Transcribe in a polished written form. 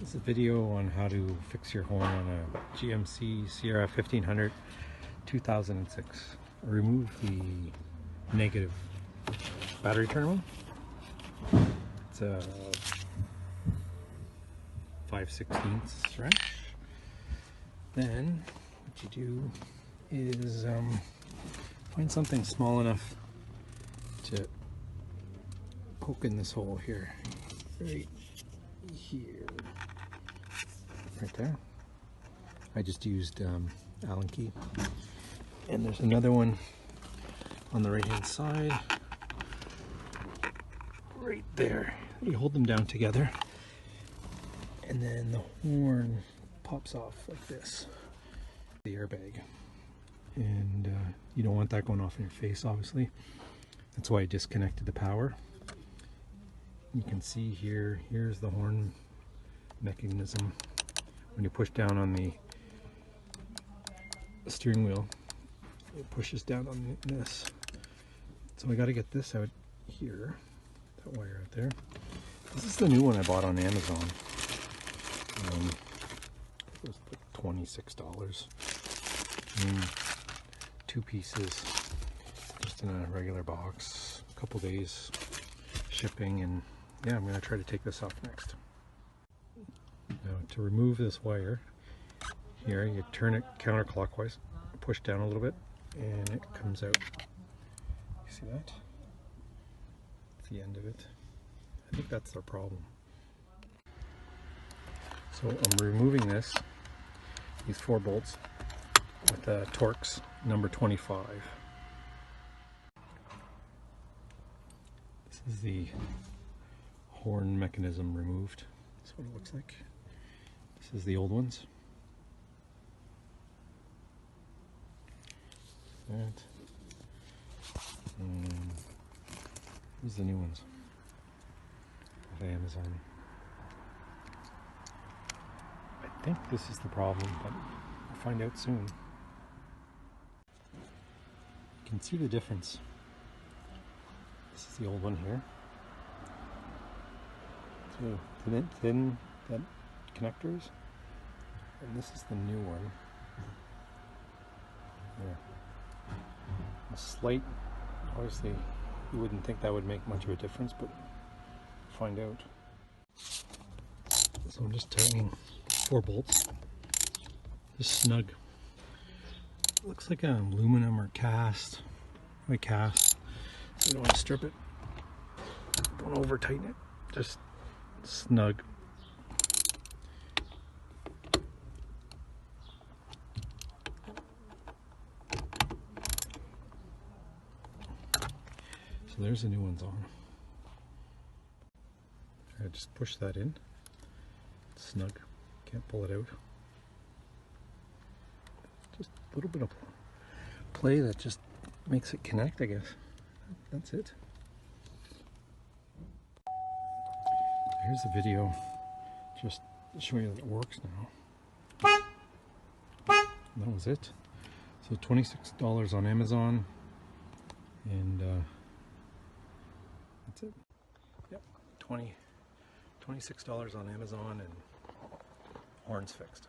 This is a video on how to fix your horn on a GMC Sierra 1500 2006. Remove the negative battery terminal. It's a 5/16 wrench. Then what you do is find something small enough to poke in this hole here, right here, right there. I just used Allen key, and there's another one on the right hand side right there. You hold them down together and then the horn pops off like this, the airbag, and you don't want that going off in your face, obviously. That's why I disconnected the power. You can see here, here's the horn mechanism. When you push down on the steering wheel, it pushes down on this. So I got to get this out here, that wire out there. This is the new one I bought on Amazon. It was like $26. Two pieces, just in a regular box. A couple days shipping, and yeah, I'm going to try to take this off next. Now, to remove this wire, here you turn it counterclockwise, push down a little bit, and it comes out. You see that? That's the end of it. I think that's their problem. So I'm removing these 4 bolts with Torx number 25. This is the horn mechanism removed. That's what it looks like. This is the old ones. That. And these are the new ones of Amazon. I think this is the problem, but we'll find out soon. You can see the difference. This is the old one here. So thin that connectors, and this is the new one. There. A slight, obviously you wouldn't think that would make much of a difference, but find out. So I'm just tightening 4 bolts, just snug. It looks like aluminum or cast. My cast. So you don't want to strip it. Don't over tighten it. Just snug. So there's the new ones on. I just push that in. It's snug. Can't pull it out. Just a little bit of play that just makes it connect, I guess. That's it. Here's the video, just to show you that it works now. That was it. So $26 on Amazon, and that's it. Yep, $26 on Amazon, and horn's fixed.